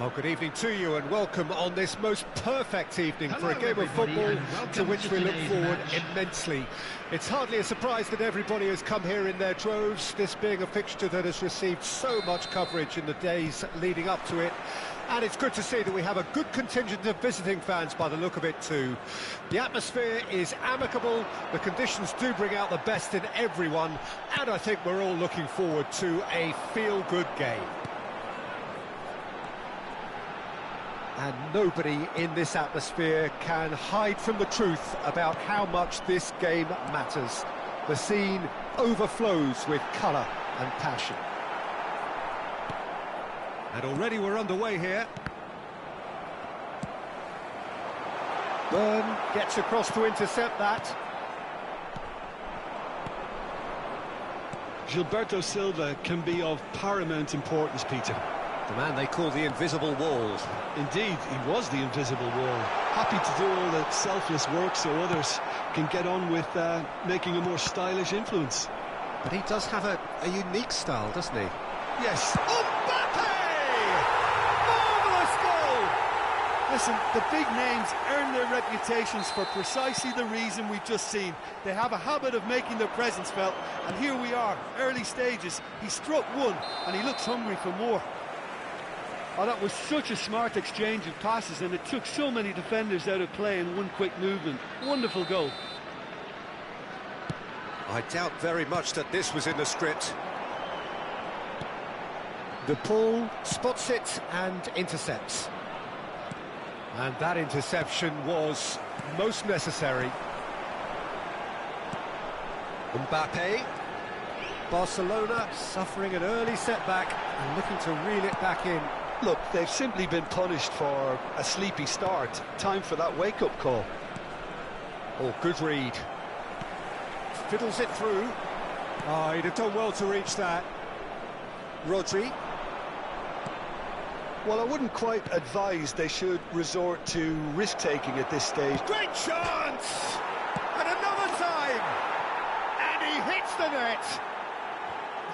Well, good evening to you and welcome on this most perfect evening for a game of football to which we look forward immensely. It's hardly a surprise that everybody has come here in their droves, this being a fixture that has received so much coverage in the days leading up to it. And it's good to see that we have a good contingent of visiting fans by the look of it too. The atmosphere is amicable, the conditions do bring out the best in everyone, and I think we're all looking forward to a feel-good game. And nobody in this atmosphere can hide from the truth about how much this game matters. The scene overflows with colour and passion. And already we're underway here. Byrne gets across to intercept that. Gilberto Silva can be of paramount importance, Peter. The man they call the invisible wall. Indeed, he was the invisible wall. Happy to do all the selfless work so others can get on with making a more stylish influence. But he does have a unique style, doesn't he? Yes. Mbappe! Marvellous goal! Listen, the big names earn their reputations for precisely the reason we've just seen. They have a habit of making their presence felt, and here we are, early stages. He struck one, and he looks hungry for more. Oh, that was such a smart exchange of passes, and it took so many defenders out of play in one quick movement. Wonderful goal. I doubt very much that this was in the script. De Paul spots it and intercepts. And that interception was most necessary. Mbappe. Barcelona suffering an early setback and looking to reel it back in. Look, they've simply been punished for a sleepy start. Time for that wake-up call. Oh, good read. Fiddles it through. Oh, he'd have done well to reach that. Rodri. Well, I wouldn't quite advise they should resort to risk-taking at this stage. Great chance! And another time! And he hits the net!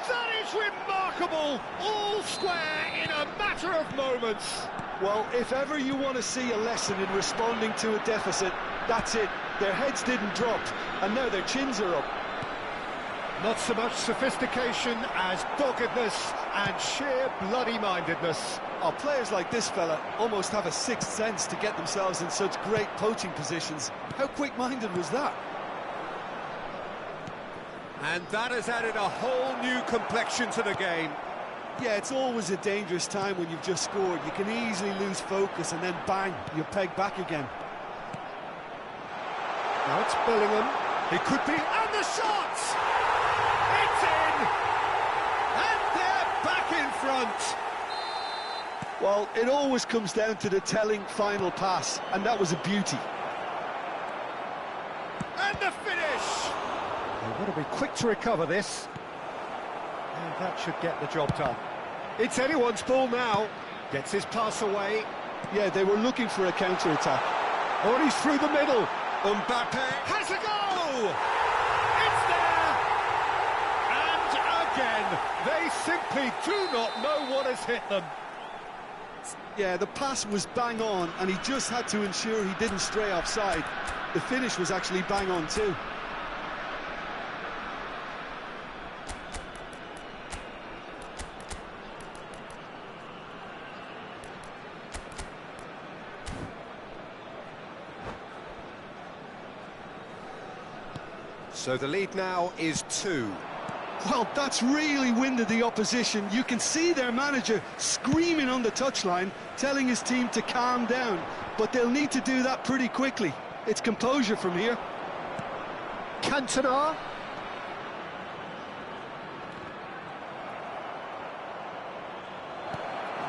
That is remarkable! All square in a matter of moments! Well, if ever you want to see a lesson in responding to a deficit, that's it. Their heads didn't drop, and now their chins are up. Not so much sophistication as doggedness and sheer bloody-mindedness. Oh, players like this fella almost have a sixth sense to get themselves in such great poaching positions. How quick-minded was that? And that has added a whole new complexion to the game. Yeah, it's always a dangerous time when you've just scored. You can easily lose focus and then bang, you're pegged back again. Now it's Bellingham. It could be, and the shot! It's in! And they're back in front! Well, it always comes down to the telling final pass, and that was a beauty. And the finish! They've got to be quick to recover this. And that should get the job done. It's anyone's ball now. Gets his pass away. Yeah, they were looking for a counter-attack. Oh, he's through the middle. Mbappe has a goal! It's there! And again, they simply do not know what has hit them. Yeah, the pass was bang on, and he just had to ensure he didn't stray offside. The finish was actually bang on too. So the lead now is 2. Well, that's really winded the opposition. You can see their manager screaming on the touchline, telling his team to calm down. But they'll need to do that pretty quickly. It's composure from here. Cantona.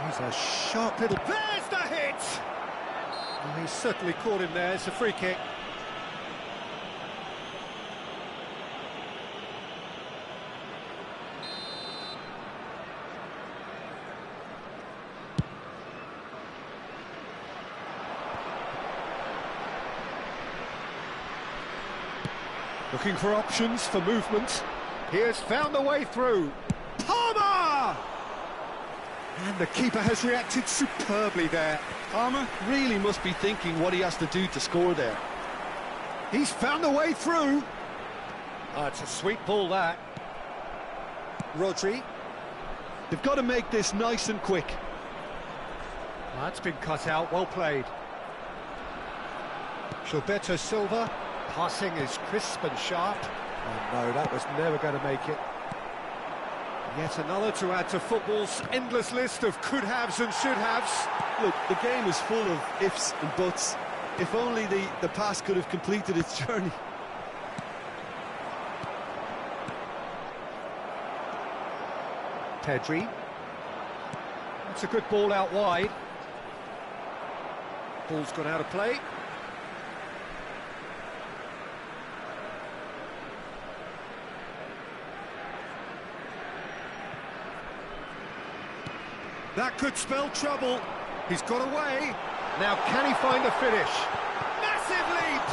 He's a sharp little... There's the hit! Well, he's certainly caught him there. It's a free kick. Looking for options for movement. He has found the way through. Palmer! And the keeper has reacted superbly there. Palmer really must be thinking what he has to do to score there. He's found the way through. Oh, it's a sweet ball, that. Rodri. They've got to make this nice and quick. Oh, that's been cut out, well played. Gilberto Silva. Passing is crisp and sharp. Oh no, that was never going to make it. Yet another to add to football's endless list of could-haves and should-haves. Look, the game is full of ifs and buts. If only the pass could have completed its journey. Pedri. That's a good ball out wide. Ball's gone out of play. That could spell trouble. He's got away. Now can he find a finish? Massive leap!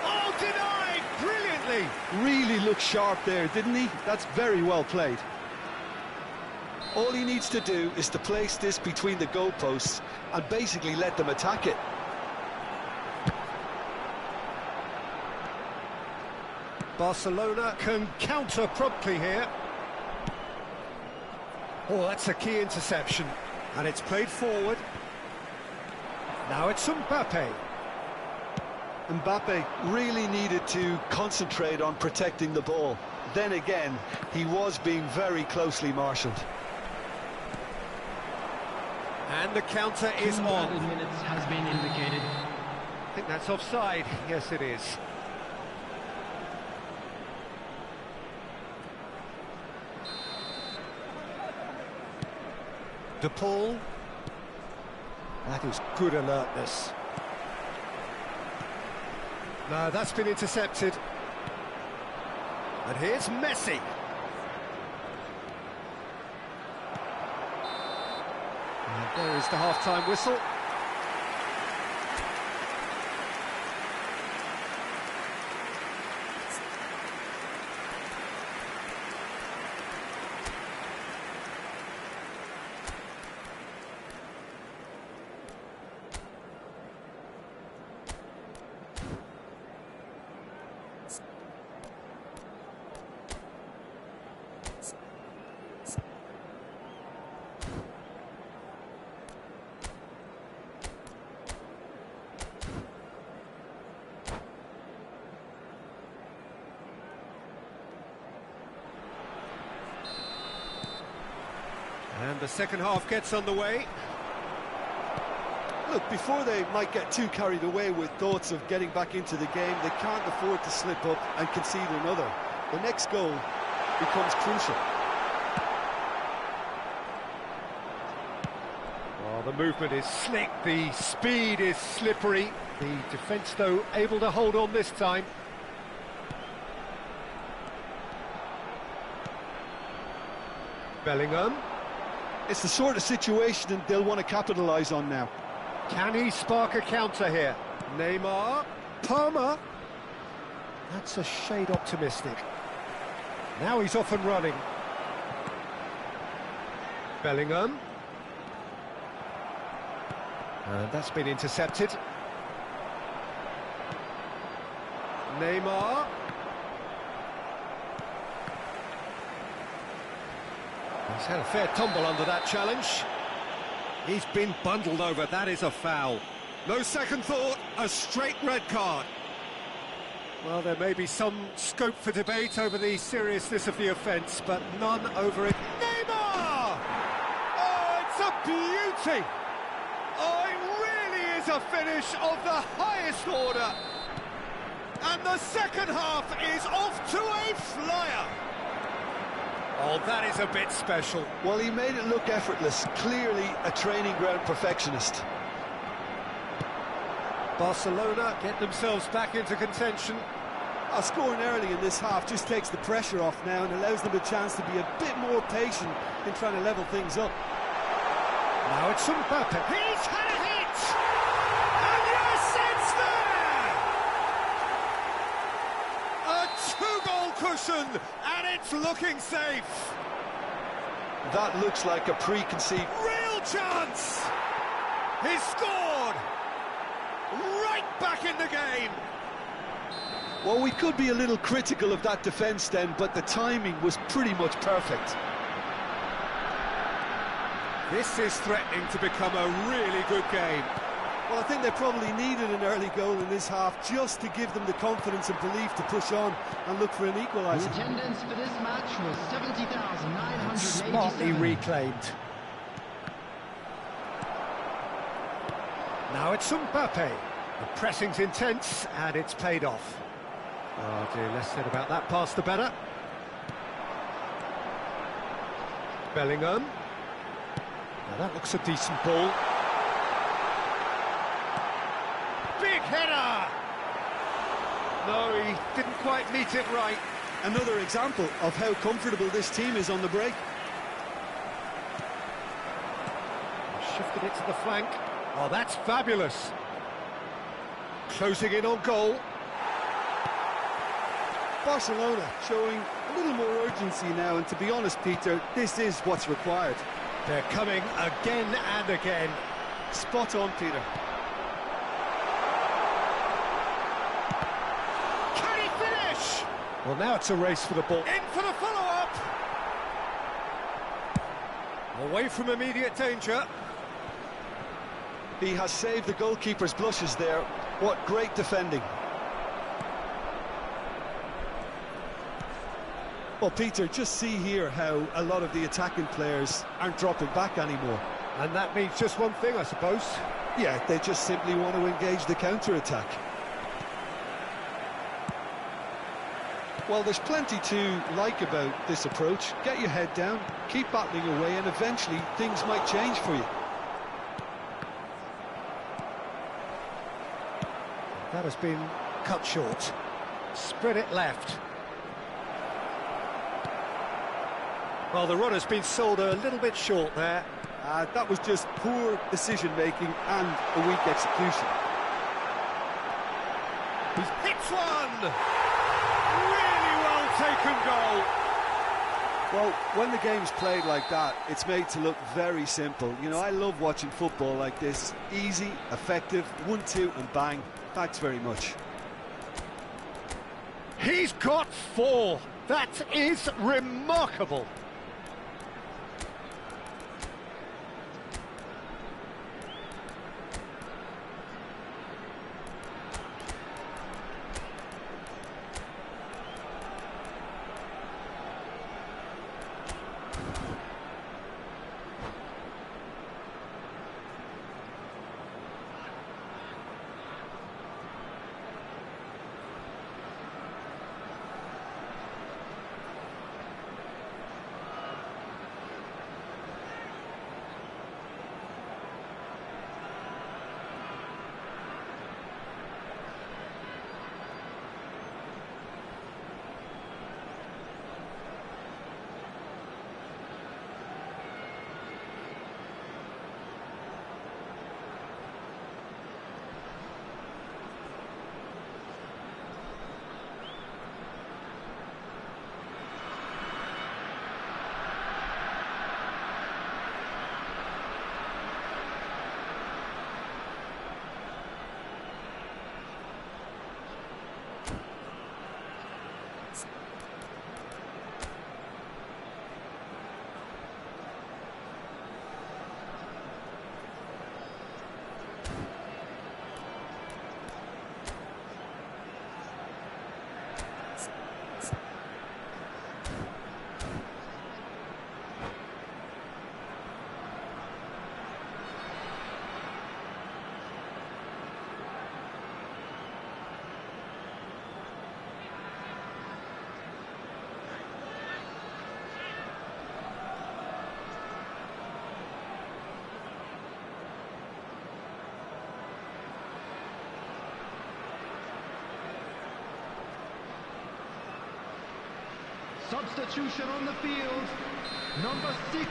Oh, denied brilliantly. Really looked sharp there, didn't he? That's very well played. All he needs to do is to place this between the goalposts and basically let them attack it. Barcelona can counter promptly here. Oh, that's a key interception. And it's played forward. Now it's Mbappe. Mbappe really needed to concentrate on protecting the ball. Then again, he was being very closely marshalled. And the counter is on. Minutes has been indicated. I think that's offside. Yes, it is. De Paul. That is good alertness. No, that's been intercepted. And here's Messi. And there is the half-time whistle. And the second half gets underway. Look, before they might get too carried away with thoughts of getting back into the game, they can't afford to slip up and concede another. The next goal becomes crucial. Oh, the movement is slick, the speed is slippery. The defence, though, able to hold on this time. Bellingham. It's the sort of situation they'll want to capitalise on now. Can he spark a counter here? Neymar. Palmer. That's a shade optimistic. Now he's off and running. Bellingham. And that's been intercepted. Neymar. He's had a fair tumble under that challenge. He's been bundled over. That is a foul. No second thought, a straight red card. Well, there may be some scope for debate over the seriousness of the offence, but none over it. Neymar! Oh, it's a beauty! Oh, it really is a finish of the highest order. And the second half is off to a flyer. Oh, that is a bit special. Well, he made it look effortless. Clearly a training ground perfectionist. Barcelona get themselves back into contention. Scoring early in this half just takes the pressure off now and allows them a chance to be a bit more patient in trying to level things up. Now it's Mbappe. He's had a hit! And yes, it's there! A two-goal cushion, and it's looking safe. That looks like a preconceived... Real chance! He's scored! Right back in the game! Well, we could be a little critical of that defence then, but the timing was pretty much perfect. This is threatening to become a really good game. Well, I think they probably needed an early goal in this half just to give them the confidence and belief to push on and look for an equaliser. The attendance for this match was 70,987. Smartly reclaimed. Now it's Mbappe. The pressing's intense and it's paid off. Oh dear, less said about that pass the better. Bellingham. Now that looks a decent ball. Big header! No, he didn't quite meet it right. Another example of how comfortable this team is on the break. Shifted it to the flank. Oh, that's fabulous. Closing in on goal. Barcelona showing a little more urgency now, and to be honest, Peter, this is what's required. They're coming again and again. Spot on, Peter. Can he finish? Well, now it's a race for the ball. In for the follow-up. Away from immediate danger. He has saved the goalkeeper's blushes there. What great defending. Well, Peter, just see here how a lot of the attacking players aren't dropping back anymore. And that means just one thing, I suppose. Yeah, they just simply want to engage the counter-attack. Well, there's plenty to like about this approach. Get your head down, keep battling away, and eventually things might change for you. That has been cut short. Spread it left. Well, the run has been sold a little bit short there. That was just poor decision-making and a weak execution. He's hits one! Really well taken goal. Well, when the game's played like that, it's made to look very simple. You know, I love watching football like this. Easy, effective, 1-2 and bang. Thanks very much. He's got 4. That is remarkable. Substitution on the field, number 6.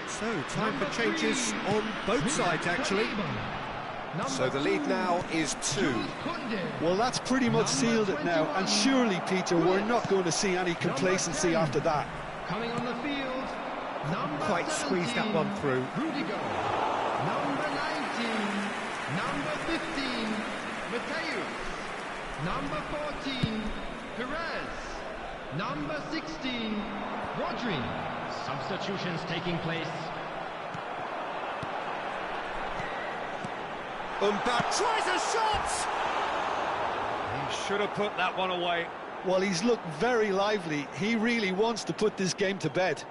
So, time for changes on both sides, actually. So the lead now is 2. Well, that's pretty much sealed it now, and surely, Peter, we're not going to see any complacency after that. Coming on the field, Couldn't quite squeeze that one through. Rudiger. Number 19. Number 15. Mateus. Number 14. Perez. Number 16. Rodri. Substitutions taking place. Mbappe tries a shot! He should have put that one away. Well, he's looked very lively. He really wants to put this game to bed.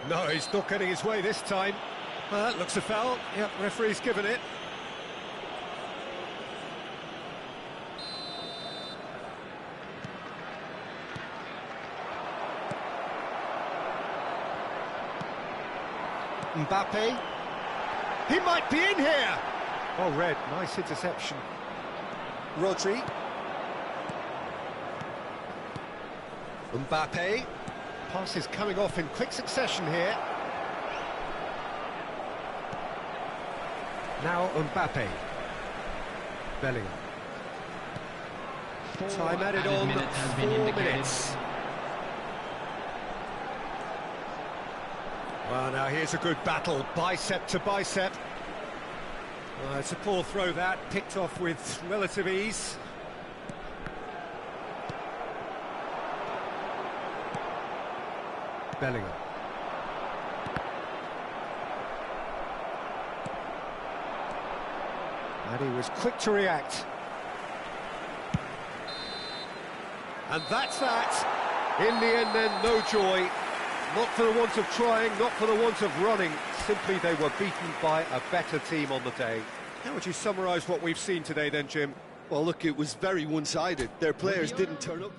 No, he's not getting his way this time. That looks a foul. Yep, referee's given it. Mbappe. He might be in here. Oh, red. Nice interception. Rodri. Mbappe. Pass is coming off in quick succession here. Now Mbappe. Bellingham. Time added on, 4 minutes. Well, now here's a good battle, bicep to bicep. Well, it's a poor throw that, picked off with relative ease. Bellingham. And he was quick to react. And that's that. In the end then, no joy. Not for the want of trying, not for the want of running. Simply they were beaten by a better team on the day. How would you summarise what we've seen today then, Jim? Well, look, it was very one-sided. Their players didn't turn up.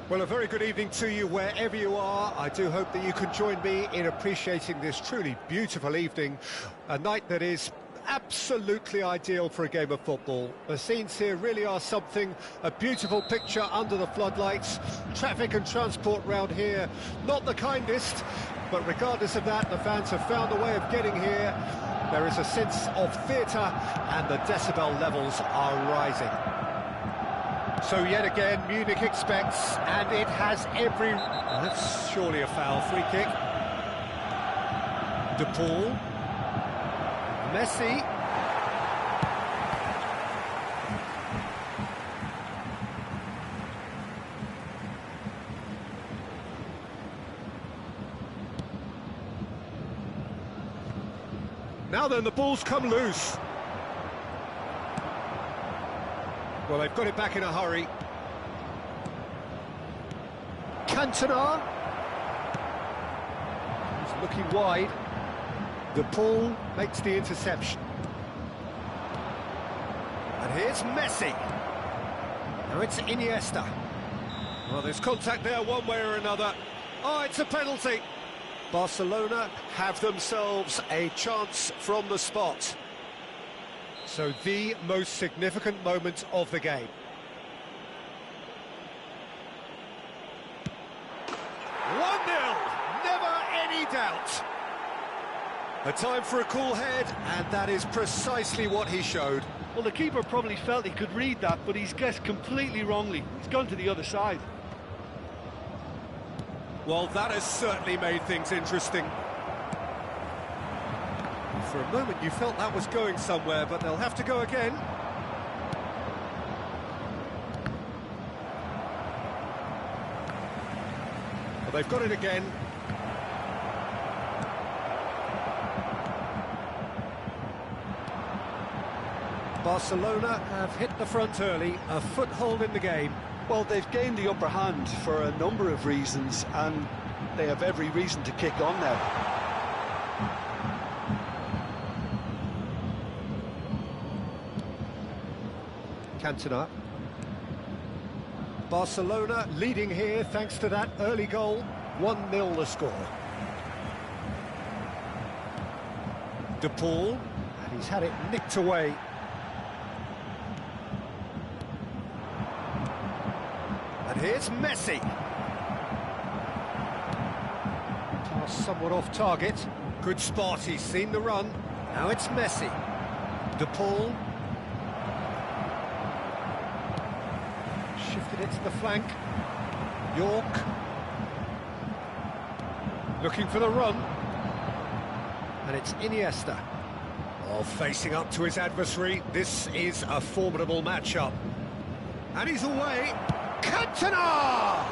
Well, a very good evening to you wherever you are. I do hope that you can join me in appreciating this truly beautiful evening, a night that is absolutely ideal for a game of football. The scenes here really are something, a beautiful picture under the floodlights. Traffic and transport round here, not the kindest, but regardless of that, the fans have found a way of getting here. There is a sense of theatre and the decibel levels are rising. So yet again, Munich expects, and it has every... That's surely a foul. Free kick. De Paul. Messi. Now then, the ball's come loose. Well, they've got it back in a hurry. Cantona. He's looking wide. De Paul makes the interception. And here's Messi. Now it's Iniesta. Well, there's contact there one way or another. Oh, it's a penalty. Barcelona have themselves a chance from the spot. So the most significant moment of the game. 1-0, never any doubt. A time for a cool head, and that is precisely what he showed. Well, the keeper probably felt he could read that, but he's guessed completely wrongly. He's gone to the other side. Well, that has certainly made things interesting. For a moment you felt that was going somewhere, but they'll have to go again. Well, they've got it again. Barcelona have hit the front early, a foothold in the game. Well, they've gained the upper hand for a number of reasons, and they have every reason to kick on now. Cantona. Barcelona leading here thanks to that early goal. 1-0 the score. De Paul, and he's had it nicked away. And here's Messi. Pass somewhat off target. Good spot, he's seen the run. Now it's Messi. De Paul. Shifted it to the flank. York. Looking for the run. And it's Iniesta. Oh, facing up to his adversary. This is a formidable matchup. And he's away. Cantona!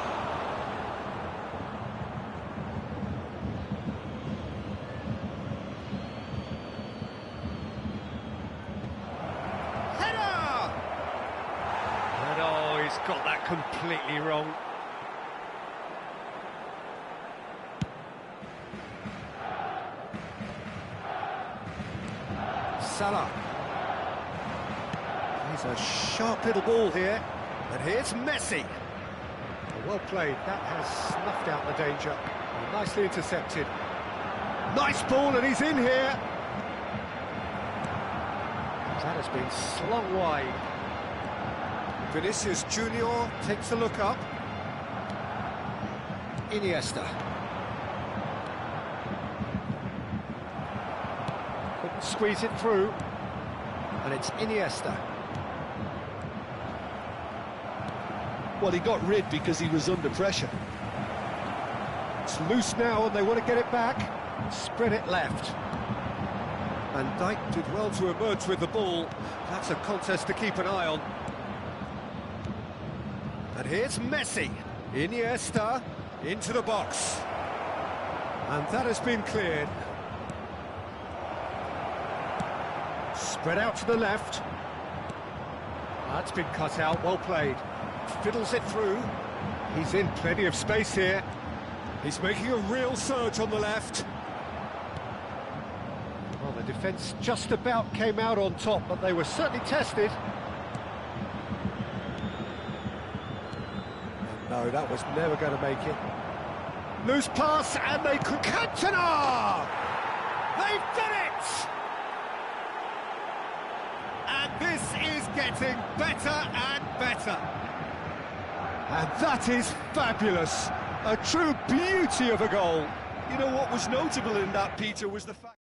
Header! And oh, he's got that completely wrong. Salah. He's a sharp little ball here. And here's Messi. Well played, that has snuffed out the danger. Nicely intercepted. Nice ball, and he's in here. That has been slung wide. Vinicius Junior takes a look up. Iniesta. Couldn't squeeze it through. And it's Iniesta. Well, he got rid because he was under pressure. It's loose now and they want to get it back. Spread it left. Van Dijk did well to emerge with the ball. That's a contest to keep an eye on. And here's Messi. Iniesta into the box. And that has been cleared. Spread out to the left. That's been cut out, well played. Fiddles it through. He's in plenty of space here. He's making a real surge on the left. Well, the defence just about came out on top, but they were certainly tested. No, that was never going to make it. Loose pass, and they could... Cantona! They've done it! And this is getting better and better. And that is fabulous. A true beauty of a goal. You know what was notable in that, Peter, was the fact...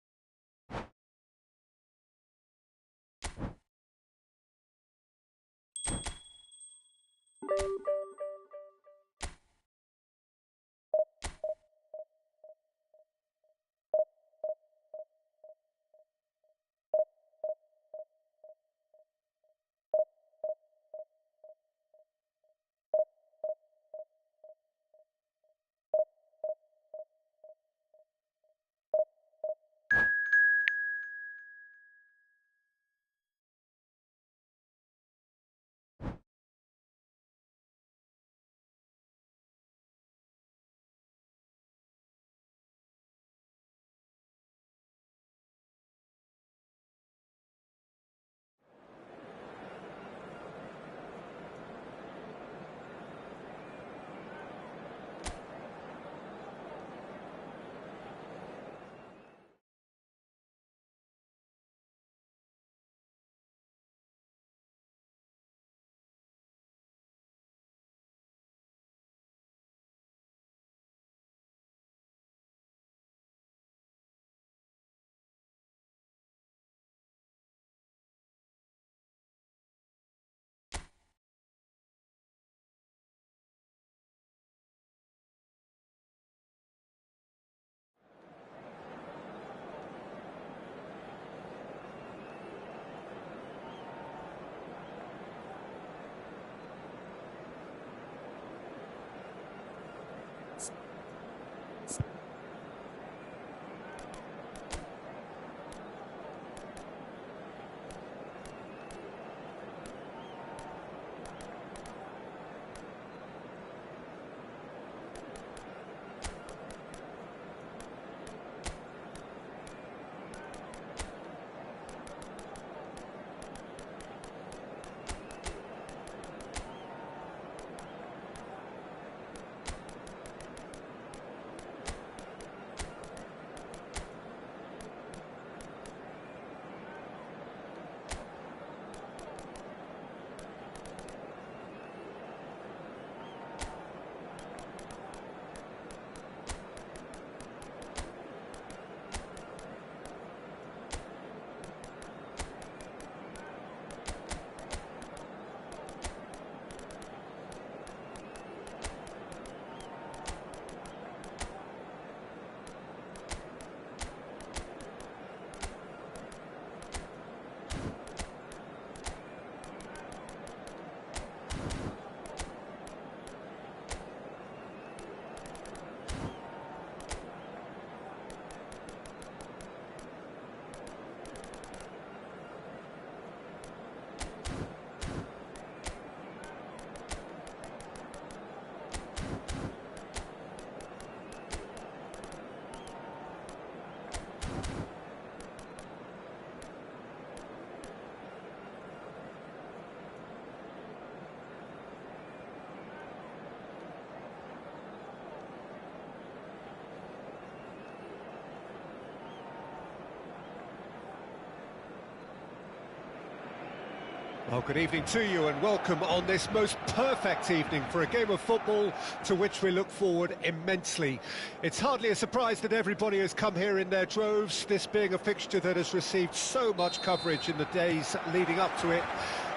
Well, good evening to you and welcome on this most perfect evening for a game of football to which we look forward immensely. It's hardly a surprise that everybody has come here in their droves, this being a fixture that has received so much coverage in the days leading up to it.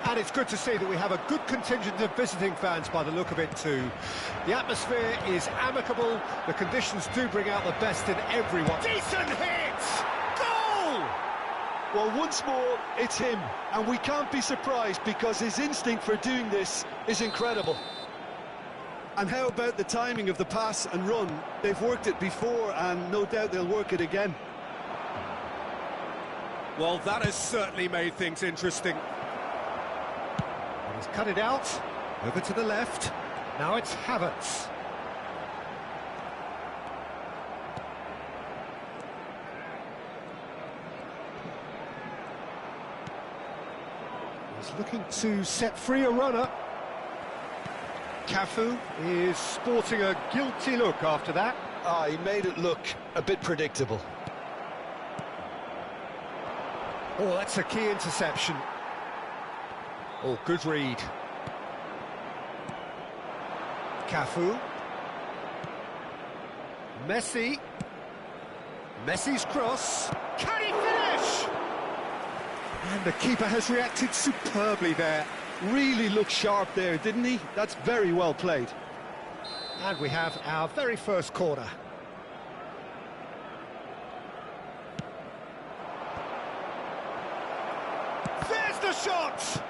And it's good to see that we have a good contingent of visiting fans by the look of it too. The atmosphere is amicable, the conditions do bring out the best in everyone. Decent hit! Goal! Well, once more, it's him, and we can't be surprised because his instinct for doing this is incredible. And how about the timing of the pass and run? They've worked it before, and no doubt they'll work it again. Well, that has certainly made things interesting. He's cut it out, over to the left, now it's Havertz. He's looking to set free a runner. Cafu is sporting a guilty look after that. Ah, he made it look a bit predictable. Oh, that's a key interception. Oh, good read. Cafu. Messi. Messi's cross. Can he finish? And the keeper has reacted superbly there. Really looked sharp there, didn't he? That's very well played. And we have our very first corner. There's the shot!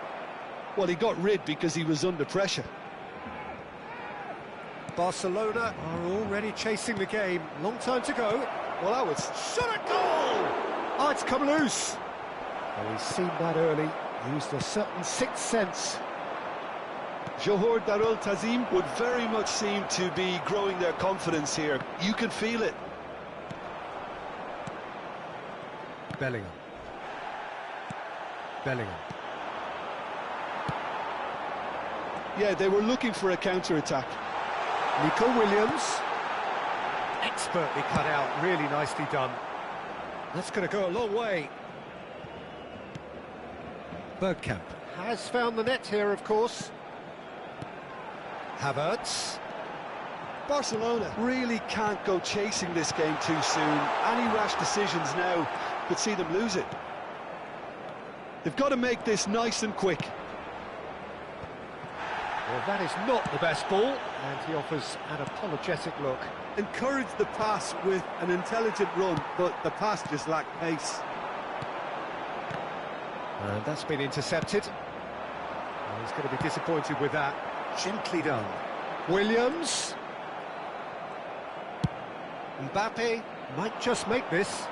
Well, he got rid because he was under pressure. Barcelona are already chasing the game. Long time to go. Well, that was... Shot at goal! Oh, it's come loose. Well, he's seen that early. Used a certain sixth sense. Johor Darul Tazim would very much seem to be growing their confidence here. You can feel it. Bellingham. Yeah, they were looking for a counter-attack. Nico Williams. Expertly cut out, really nicely done. That's going to go a long way. Bergkamp has found the net here, of course. Havertz. Barcelona really can't go chasing this game too soon. Any rash decisions now could see them lose it. They've got to make this nice and quick. Well, that is not the best ball, and he offers an apologetic look. Encourage the pass with an intelligent run, but the pass just lacked pace. And that's been intercepted. Well, he's going to be disappointed with that. Gently done. Williams. Mbappe might just make this.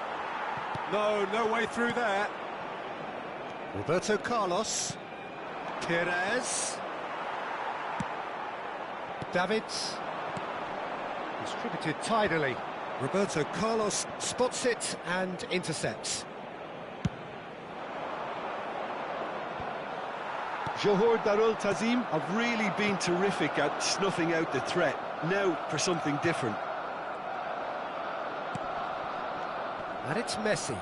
No way through there. Roberto Carlos. Perez. Davids. Distributed tidily. Roberto Carlos spots it and intercepts. Johor Darul Tazim have really been terrific at snuffing out the threat. Now for something different. And it's Messi.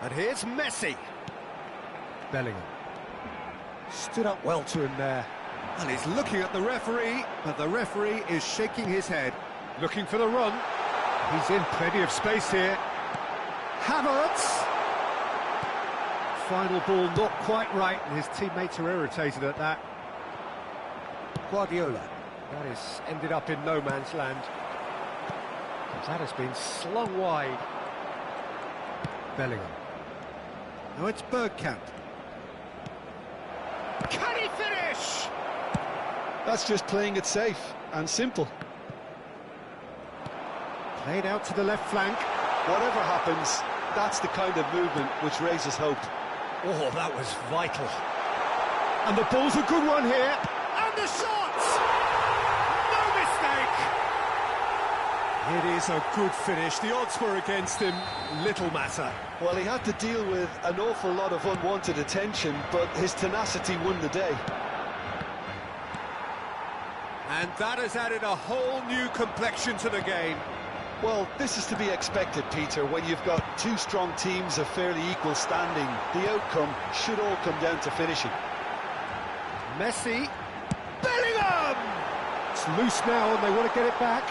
And here's Messi. Bellingham. Stood up well to him there. And he's looking at the referee, but the referee is shaking his head. Looking for the run. He's in plenty of space here. Havertz. Final ball not quite right, and his teammates are irritated at that. Guardiola. That is ended up in no man's land. That has been slung wide. Bellingham. Now it's Bergkamp. Can he finish? That's just playing it safe and simple. Played out to the left flank. Whatever happens, that's the kind of movement which raises hope. Oh, that was vital. And the ball's a good one here. And the shot! No mistake! It is a good finish. The odds were against him. Little matter. Well, he had to deal with an awful lot of unwanted attention, but his tenacity won the day. And that has added a whole new complexion to the game. Well, this is to be expected, Peter, when you've got two strong teams of fairly equal standing. The outcome should all come down to finishing. Messi. Bellingham! It's loose now and they want to get it back.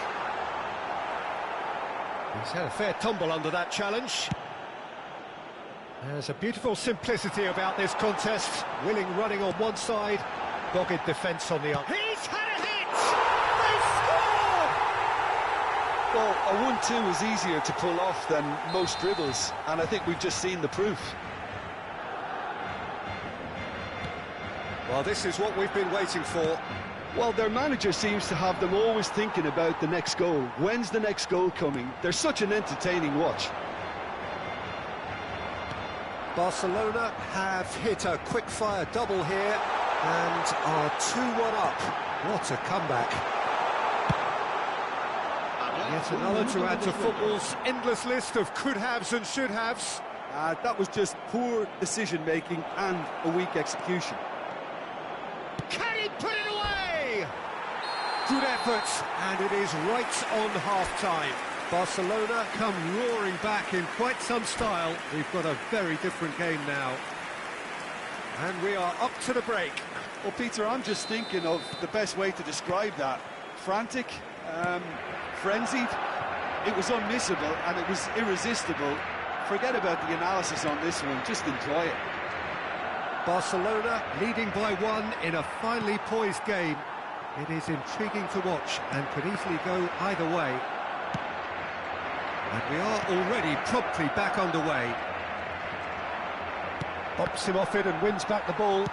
He's had a fair tumble under that challenge. There's a beautiful simplicity about this contest. Willing running on one side, dogged defence on the other. He's had a hit! They score! Well, a 1-2 is easier to pull off than most dribbles, and I think we've just seen the proof. Well, this is what we've been waiting for. Well, their manager seems to have them always thinking about the next goal. When's the next goal coming? They're such an entertaining watch. Barcelona have hit a quick-fire double here and are 2-1 up. What a comeback. Yet another to add to football's endless list of could-haves and should-haves. That was just poor decision-making and a weak execution. Can he put it away? Good effort, and it is right on half-time. Barcelona come roaring back in quite some style. We've got a very different game now. And we are up to the break. Well, Peter, I'm just thinking of the best way to describe that. Frantic, frenzied. It was unmissable and it was irresistible. Forget about the analysis on this one, just enjoy it. Barcelona leading by 1 in a finely poised game. It is intriguing to watch and could easily go either way. And we are already promptly back underway. Bops him off it and wins back the ball.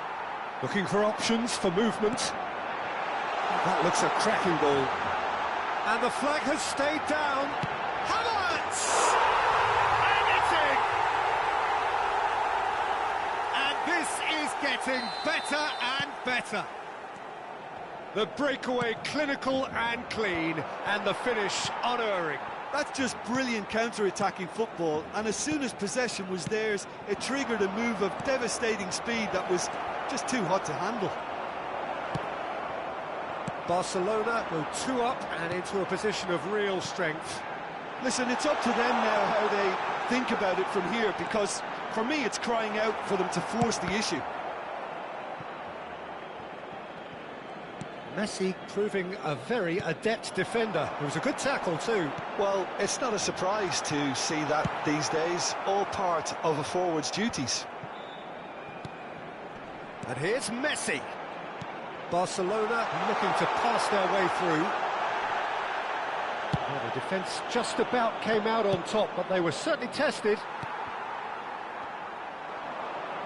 Looking for options for movement. That looks a cracking ball. And the flag has stayed down. Havertz! And this is getting better and better. The breakaway clinical and clean, and the finish unerring. That's just brilliant counter-attacking football, and as soon as possession was theirs, it triggered a move of devastating speed that was just too hot to handle. Barcelona go 2 up and into a position of real strength. Listen, it's up to them now how they think about it from here, because for me it's crying out for them to force the issue. Messi proving a very adept defender. It was a good tackle too. Well, it's not a surprise to see that these days, all part of a forward's duties. And here's Messi. Barcelona looking to pass their way through. Well, the defence just about came out on top, but they were certainly tested.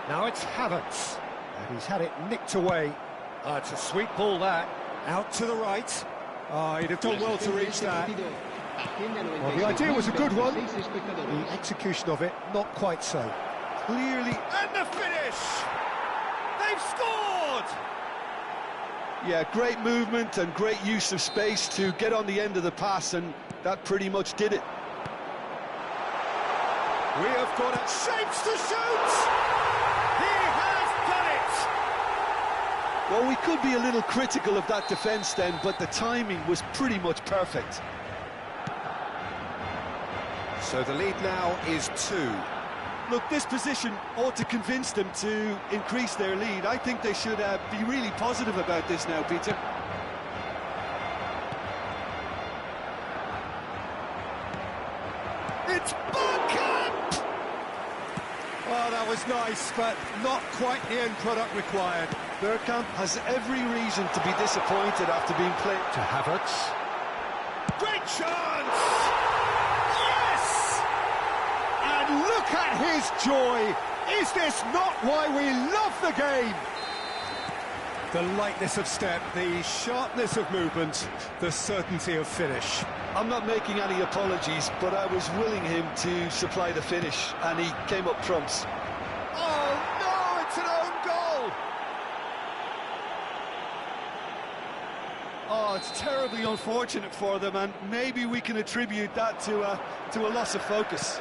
Now it's Havertz, and he's had it nicked away. It's a sweet ball that, out to the right. He'd have done well to reach that. Well, the idea was a good one. The execution of it, not quite so. Clearly, And the finish! They've scored! Yeah, great movement and great use of space to get on the end of the pass, and that pretty much did it. We have got it. Shapes to shoot! He has done it! Well, we could be a little critical of that defence then, but the timing was pretty much perfect. So the lead now is 2. look, this position ought to convince them to increase their lead. I think they should be really positive about this now, Peter. It's Bergkamp! Oh, that was nice, but not quite the end product required. Bergkamp has every reason to be disappointed after being played. To Havertz. Great chance! Yes! And look at his joy! Is this not why we love the game? The lightness of step, the sharpness of movement, the certainty of finish. I'm not making any apologies, but I was willing him to supply the finish, and he came up trumps. Oh no, it's an own goal! Oh, it's terribly unfortunate for them, and maybe we can attribute that to a loss of focus.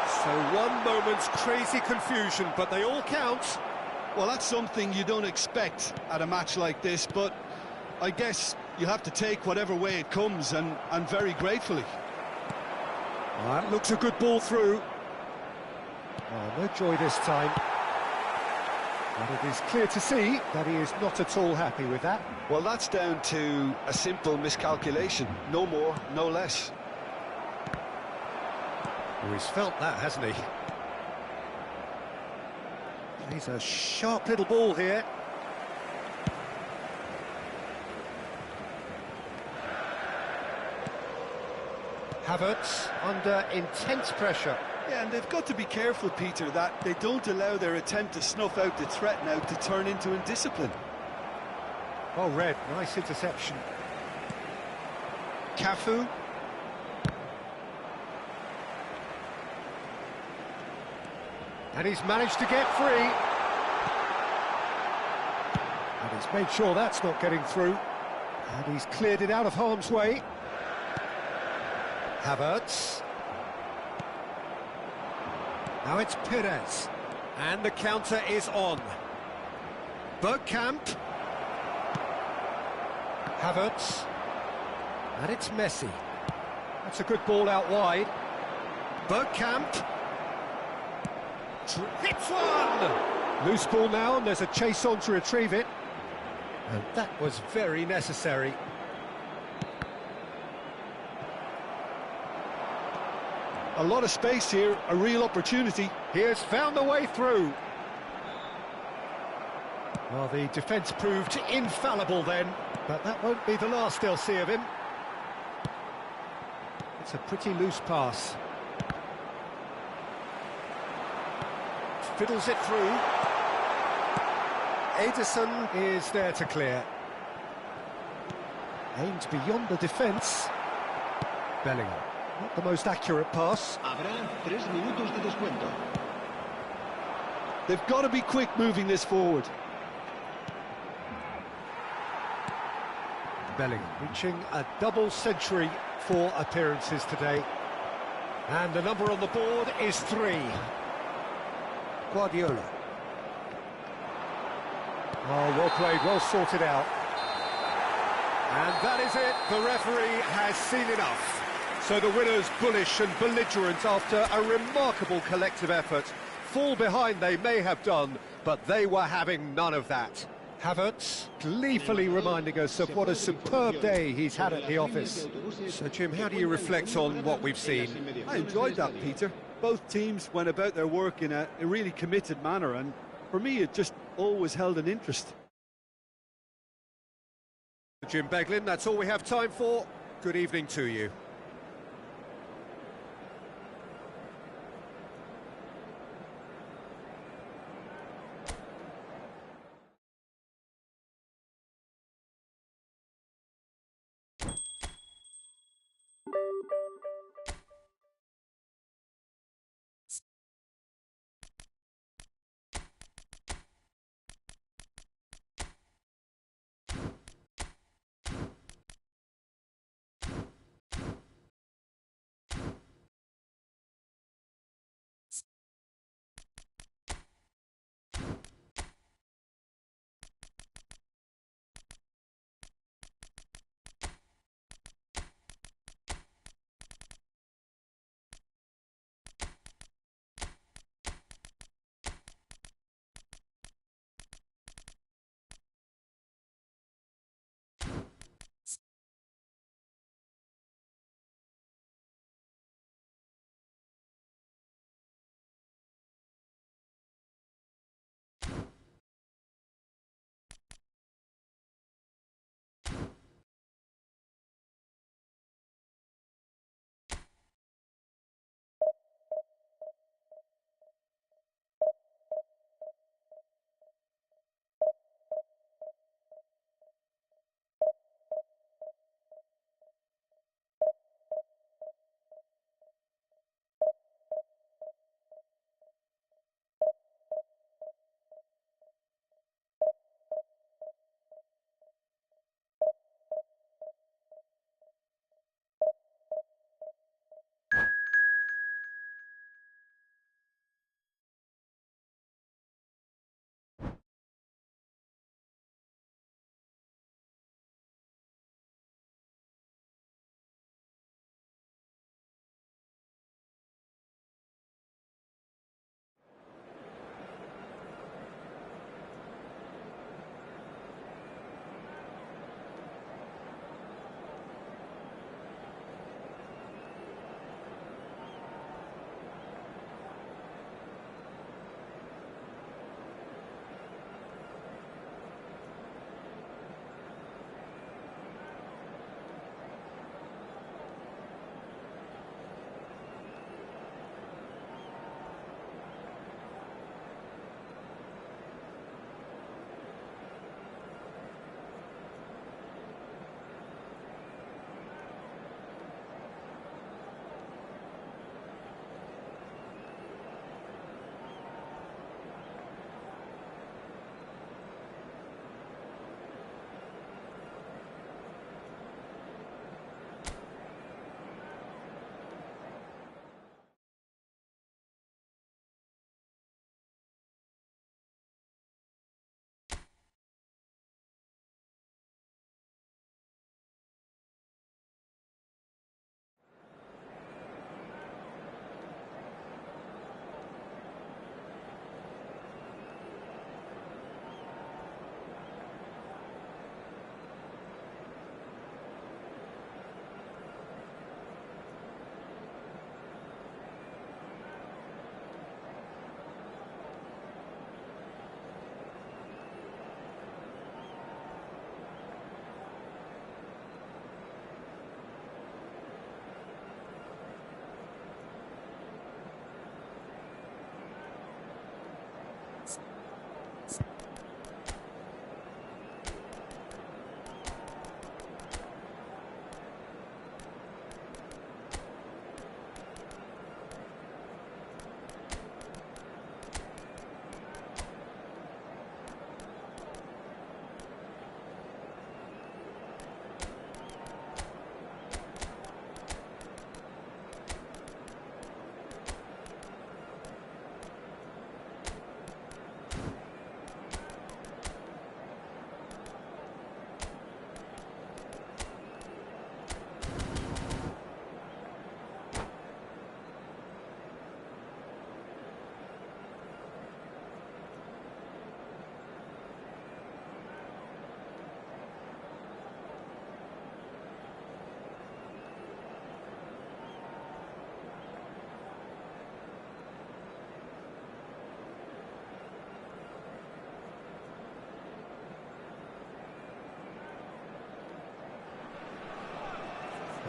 So one moment's crazy confusion, but they all count. Well, that's something you don't expect at a match like this, but I guess you have to take whatever way it comes, and very gratefully. That looks a good ball through. Oh, no joy this time. But it is clear to see that he is not at all happy with that. Well, that's down to a simple miscalculation. No more, no less. Oh, he's felt that, hasn't he? He's a sharp little ball here. Havertz under intense pressure. Yeah, and they've got to be careful, Peter, that they don't allow their attempt to snuff out the threat now to turn into indiscipline. Oh, Red, nice interception. Cafu. And he's managed to get free. And he's made sure that's not getting through. And he's cleared it out of harm's way. Havertz. Now it's Perez. And the counter is on. Bergkamp. Havertz. And it's Messi. That's a good ball out wide. Bergkamp. Hits one! Loose ball now, and there's a chase on to retrieve it. And that was very necessary. A lot of space here, a real opportunity. He has found the way through. Well, the defence proved infallible then, but that won't be the last they'll see of him. It's a pretty loose pass. Fiddles it through. Ederson is there to clear. Aimed beyond the defence. Bellingham. Not the most accurate pass. Habrá 3 minutos de descuento. They've got to be quick moving this forward. Bellingham reaching a double century for appearances today. And the number on the board is 3. Guardiola. Oh, well played, well sorted out. And that is it. The referee has seen enough. So the winners bullish and belligerent after a remarkable collective effort. Fall behind they may have done, but they were having none of that. Havertz gleefully reminding us of what a superb day he's had at the office. So Jim, how do you reflect on what we've seen? I enjoyed that, Peter. Both teams went about their work in a really committed manner, and for me it just always held an interest. Jim Beglin, that's all we have time for. Good evening to you.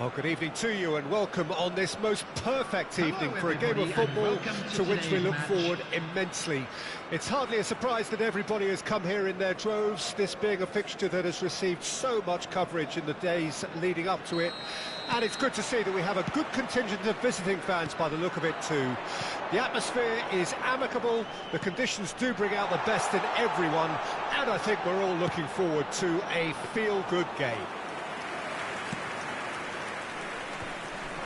Well, good evening to you and welcome on this most perfect evening for a game of football to which we look forward immensely. It's hardly a surprise that everybody has come here in their droves, this being a fixture that has received so much coverage in the days leading up to it. And it's good to see that we have a good contingent of visiting fans by the look of it too. The atmosphere is amicable, the conditions do bring out the best in everyone, and I think we're all looking forward to a feel-good game.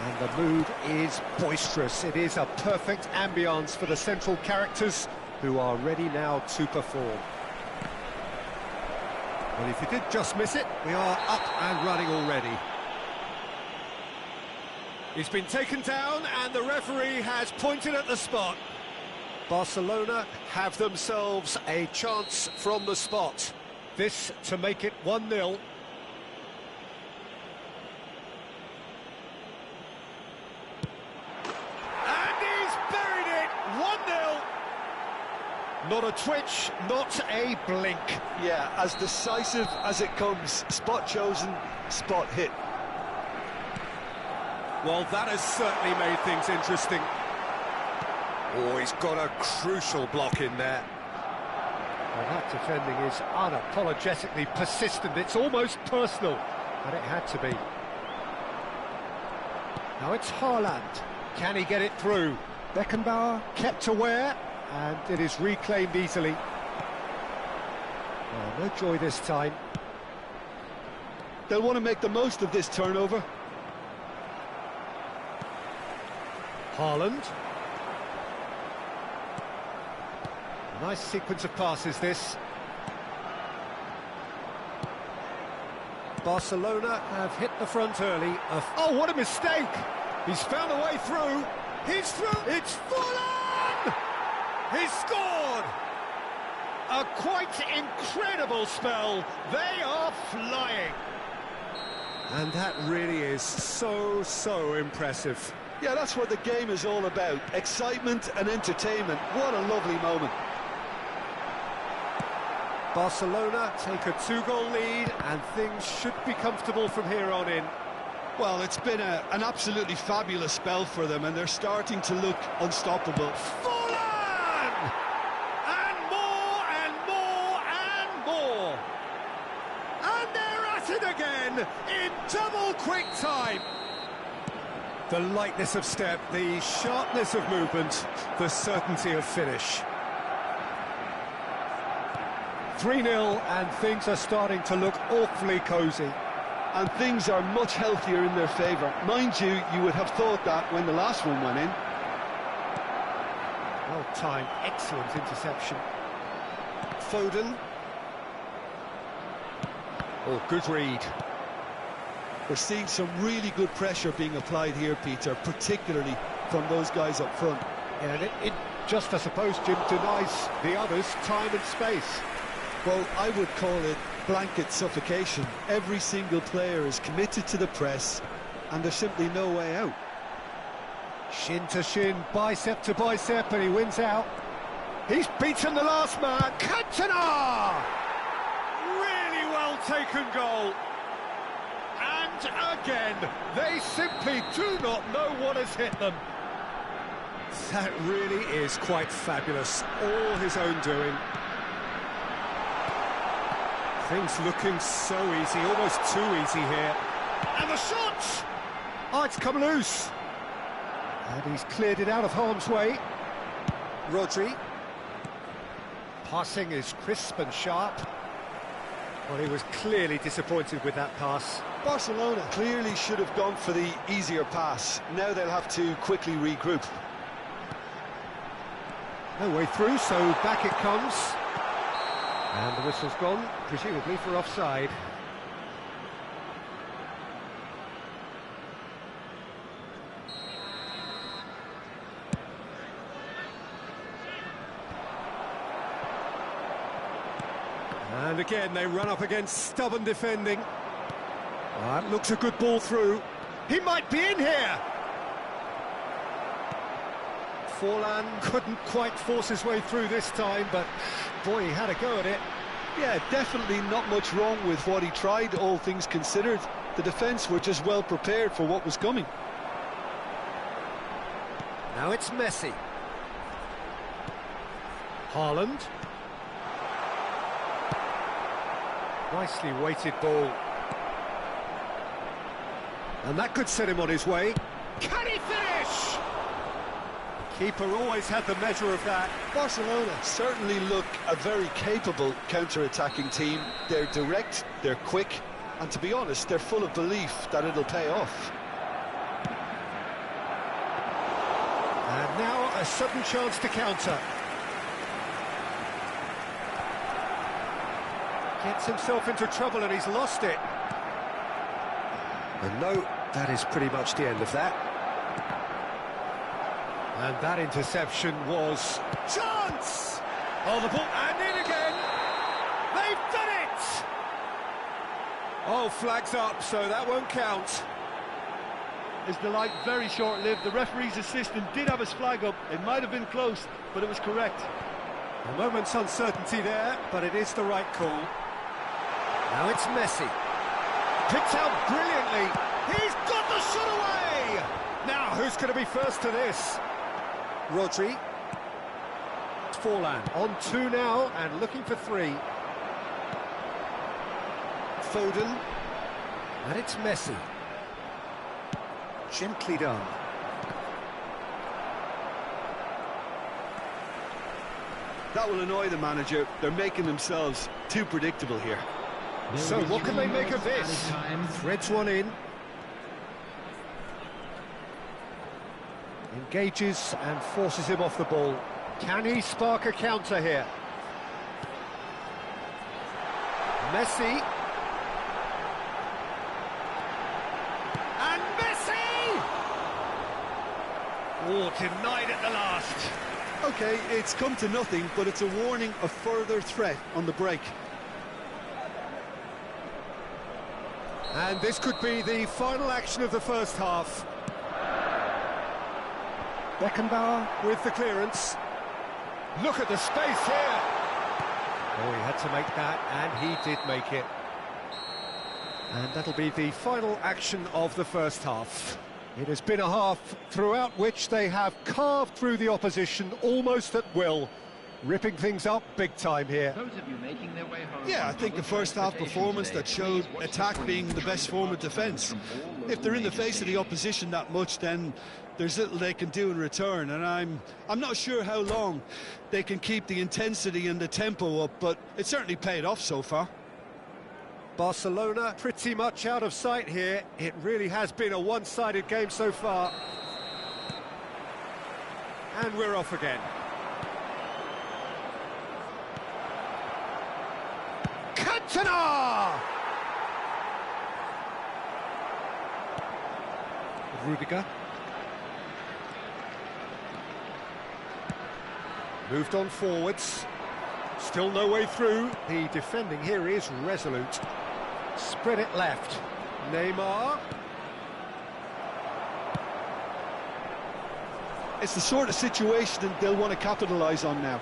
And the mood is boisterous. It is a perfect ambience for the central characters who are ready now to perform. Well, if you did just miss it, we are up and running already. He's been taken down and the referee has pointed at the spot. Barcelona have themselves a chance from the spot. This to make it 1-0. Not a twitch, not a blink. Yeah, as decisive as it comes. Spot chosen, spot hit. Well, that has certainly made things interesting. Oh, he's got a crucial block in there. Well, that defending is unapologetically persistent. It's almost personal, but it had to be. Now it's Haaland. Can he get it through? Beckenbauer kept aware. And it is reclaimed easily. Oh, no joy this time. They'll want to make the most of this turnover. Haaland. A nice sequence of passes, this. Barcelona have hit the front early. Oh, what a mistake! He's found a way through. He's through. It's Fuller! He's scored! A quite incredible spell. They are flying. And that really is so impressive. Yeah, that's what the game is all about. Excitement and entertainment. What a lovely moment. Barcelona take a 2-goal lead and things should be comfortable from here on in. Well, it's been an absolutely fabulous spell for them and they're starting to look unstoppable. Again in double quick time. The lightness of step, the sharpness of movement, the certainty of finish. 3-0 and things are starting to look awfully cosy. And things are much healthier in their favour. Mind you, you would have thought that when the last one went in. Well timed, excellent interception. Foden. Oh, good read. We're seeing some really good pressure being applied here, Peter, particularly from those guys up front. Yeah, and it just, I suppose, Jim, denies the others time and space. Well, I would call it blanket suffocation. Every single player is committed to the press, and there's simply no way out. Shin to shin, bicep to bicep, and he wins out. He's beaten the last man. Cantona! Taken goal, and again they simply do not know what has hit them. That really is quite fabulous, all his own doing. Things looking so easy, almost too easy here. And the shot! Oh, it's come loose, and he's cleared it out of harm's way. Rodri. Passing is crisp and sharp. Well, he was clearly disappointed with that pass. Barcelona clearly should have gone for the easier pass. Now they'll have to quickly regroup. No way through, so back it comes. And the whistle's gone, presumably for offside. And again, they run up against stubborn defending. That looks a good ball through. He might be in here! Forlan couldn't quite force his way through this time, but boy, he had a go at it. Yeah, definitely not much wrong with what he tried, all things considered. The defence were just well prepared for what was coming. Now it's Messi. Haaland. Nicely weighted ball. And that could set him on his way. Can he finish? Keeper always had the measure of that. Barcelona certainly look a very capable counter-attacking team. They're direct, they're quick, and to be honest, they're full of belief that it'll pay off. And now a sudden chance to counter. Gets himself into trouble and he's lost it. And no, that is pretty much the end of that. And that interception was... Chance! Oh, the ball, and in again! They've done it! Oh, flags up, so that won't count. His delight very short-lived. The referee's assistant did have his flag up. It might have been close, but it was correct. A moment's uncertainty there, but it is the right call. Now it's Messi. Picked out brilliantly. He's got the shot away! Now, who's going to be first to this? Rodri. Forlan on 2 now and looking for 3. Foden. And it's Messi. Gently done. That will annoy the manager. They're making themselves too predictable here. So what can they make of this? Threads one in. Engages and forces him off the ball. Can he spark a counter here? Messi. And Messi! Oh, denied at the last. Okay, it's come to nothing, but it's a warning of further threat on the break. And this could be the final action of the first half. Beckenbauer with the clearance. Look at the space here. Oh, he had to make that, and he did make it. And that'll be the final action of the first half. It has been a half throughout which they have carved through the opposition almost at will, ripping things up big time here. Yeah, I think a first-half performance that showed attack being the best form of defence. If they're in the face of the opposition that much, then there's little they can do in return, and I'm not sure how long they can keep the intensity and the tempo up, but it certainly paid off so far. Barcelona pretty much out of sight here. It really has been a one-sided game so far. And we're off again. Cantona! Rudiger. Moved on forwards. Still no way through. The defending here is resolute. Spread it left. Neymar. It's the sort of situation that they'll want to capitalise on now.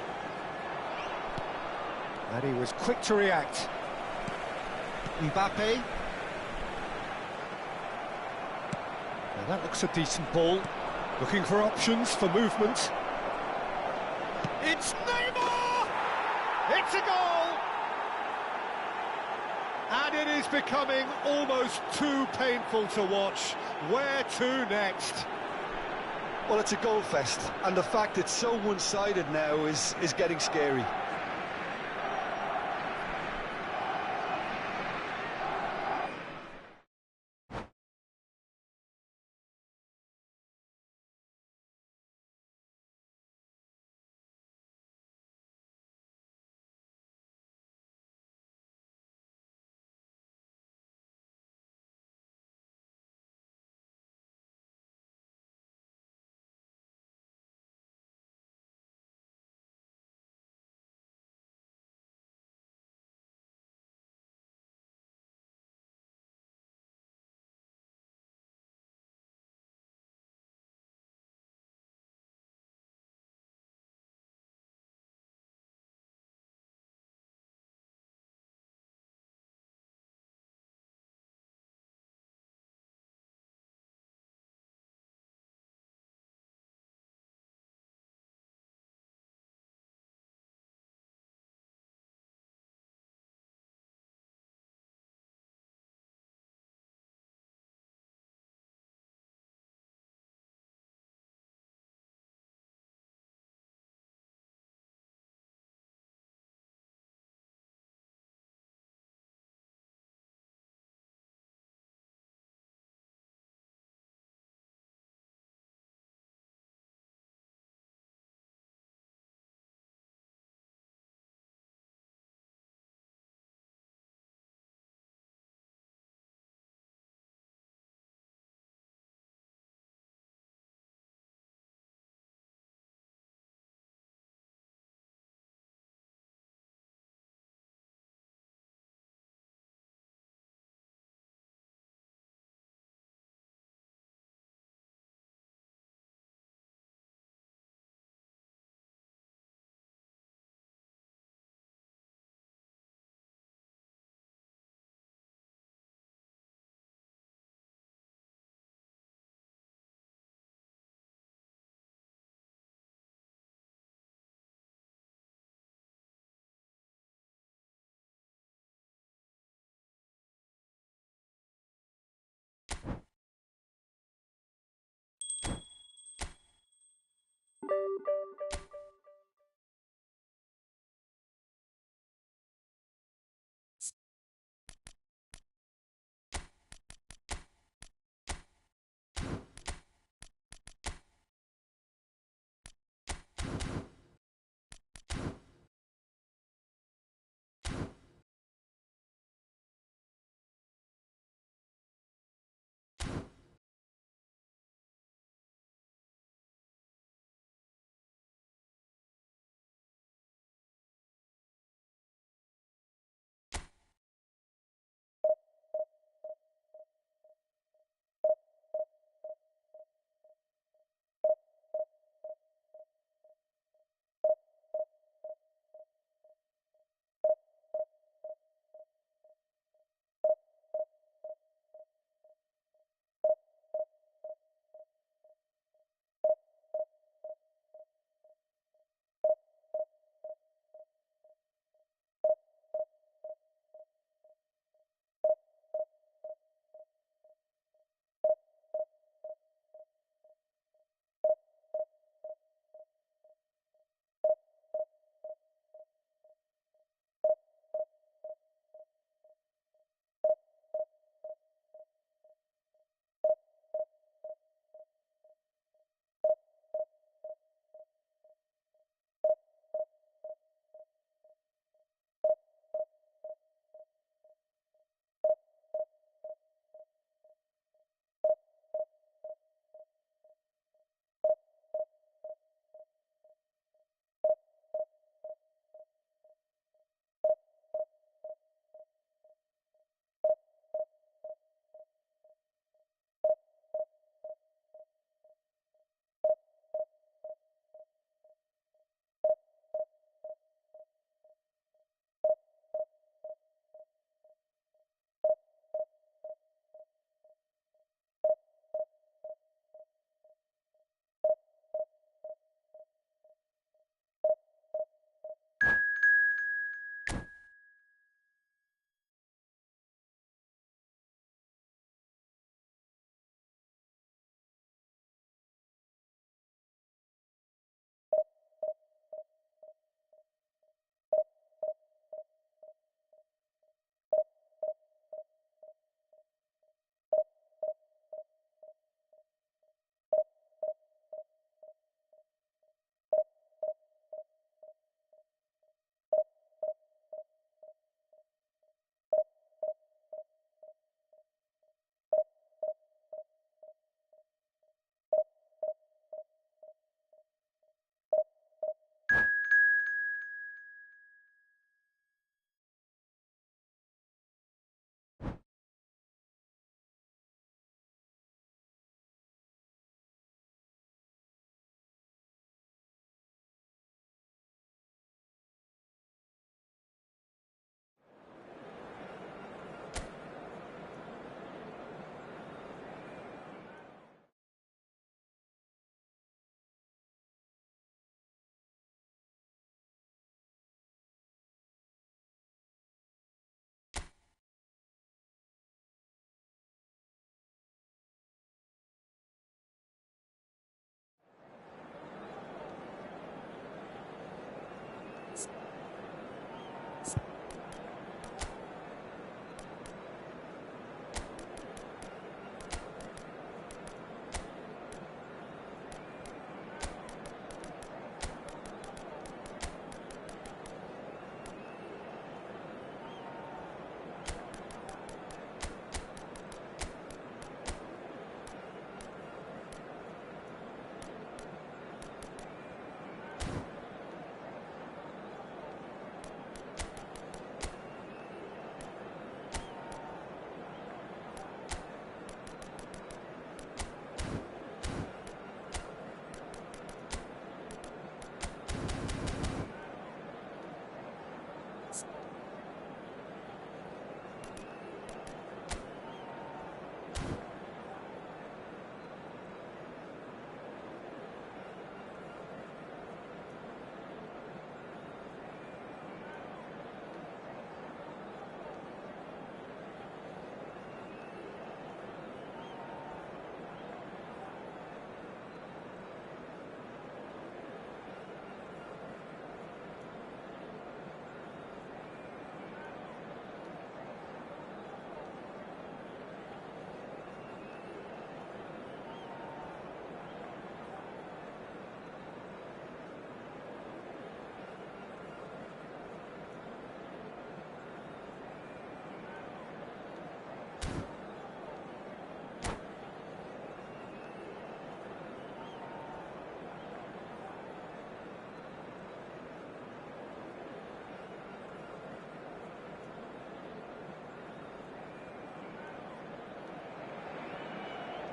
And he was quick to react. Mbappe. Now that looks a decent ball. Looking for options for movement. It's Neymar! It's a goal! And it is becoming almost too painful to watch. Where to next? Well, it's a goal fest, and the fact it's so one-sided now is getting scary.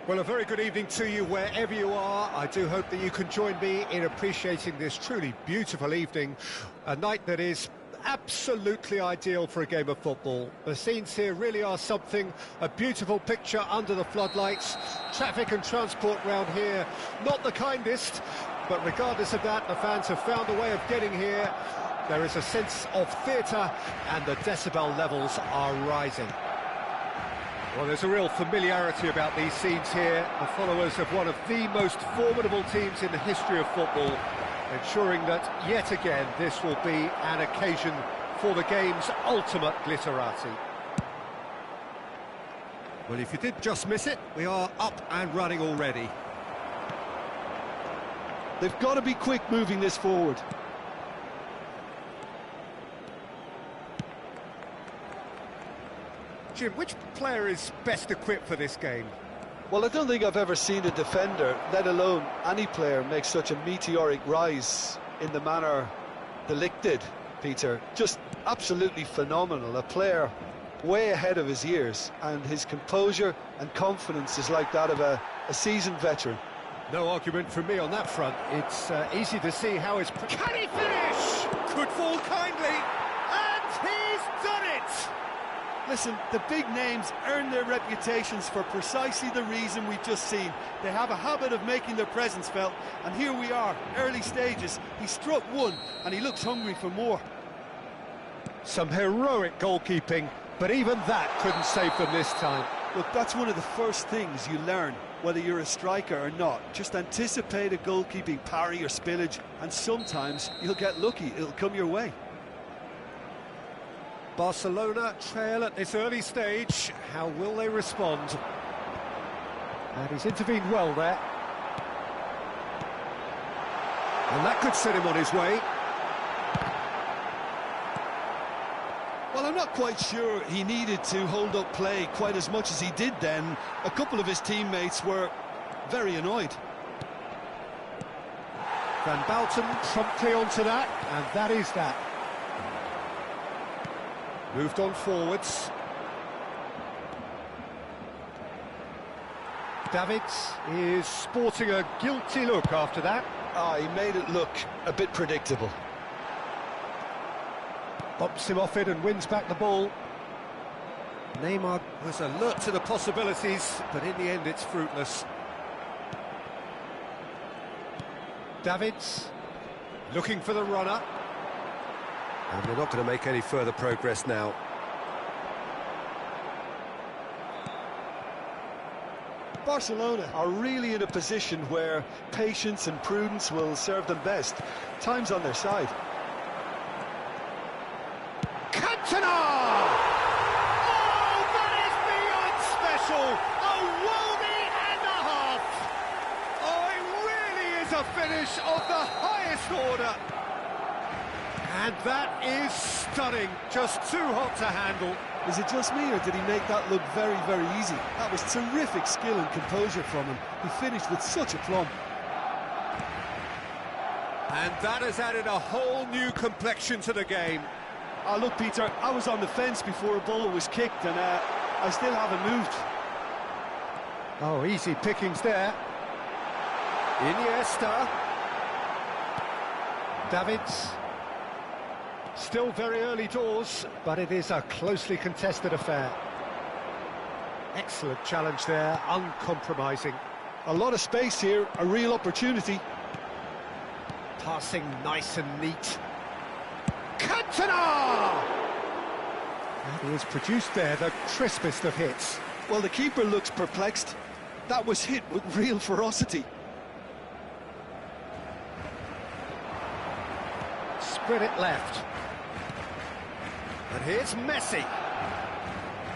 Well, a very good evening to you wherever you are. I do hope that you can join me in appreciating this truly beautiful evening, a night that is absolutely ideal for a game of football. The scenes here really are something, a beautiful picture under the floodlights. Traffic and transport round here, not the kindest, but regardless of that, the fans have found a way of getting here. There is a sense of theatre and the decibel levels are rising. Well, there's a real familiarity about these scenes here. The followers of one of the most formidable teams in the history of football, ensuring that, yet again, this will be an occasion for the game's ultimate glitterati. Well, if you did just miss it, we are up and running already. They've got to be quick moving this forward. Jim, which player is best equipped for this game? Well, I don't think I've ever seen a defender, let alone any player, make such a meteoric rise in the manner the Lick did, Peter. Just absolutely phenomenal. A player way ahead of his years, and his composure and confidence is like that of a seasoned veteran. No argument from me on that front. It's easy to see how his... Can he finish? Could fall kindly, and he's done it! Listen, the big names earn their reputations for precisely the reason we've just seen. They have a habit of making their presence felt, and here we are, early stages. He struck one, and he looks hungry for more. Some heroic goalkeeping, but even that couldn't save them this time. Look, that's one of the first things you learn, whether you're a striker or not. Just anticipate a goalkeeping parry or spillage, and sometimes you'll get lucky, it'll come your way. Barcelona trail at this early stage. How will they respond? And he's intervened well there. And that could set him on his way. Well, I'm not quite sure he needed to hold up play quite as much as he did then. A couple of his teammates were very annoyed. Van Bouten promptly onto that, and that is that. Moved on forwards. Davids is sporting a guilty look after that. He made it look a bit predictable. Bumps him off it and wins back the ball. Neymar was alert to the possibilities, but in the end it's fruitless. Davids looking for the runner. And they're not going to make any further progress now. Barcelona are really in a position where patience and prudence will serve them best. Time's on their side. Cantona! Oh, that is beyond special! A worldie and a half! Oh, it really is a finish of the highest order! And that is stunning, just too hot to handle. Is it just me, or did he make that look very, very easy? That was terrific skill and composure from him. He finished with such aplomb. And that has added a whole new complexion to the game. Oh, look, Peter, I was on the fence before a ball was kicked, and I still haven't moved. Oh, easy pickings there. Iniesta. Davids. Still very early doors, but it is a closely contested affair. Excellent challenge there, uncompromising. A lot of space here, a real opportunity. Passing nice and neat. Cantona! And he has produced there the crispest of hits. Well, the keeper looks perplexed. That was hit with real ferocity. Spread it left. And here's Messi.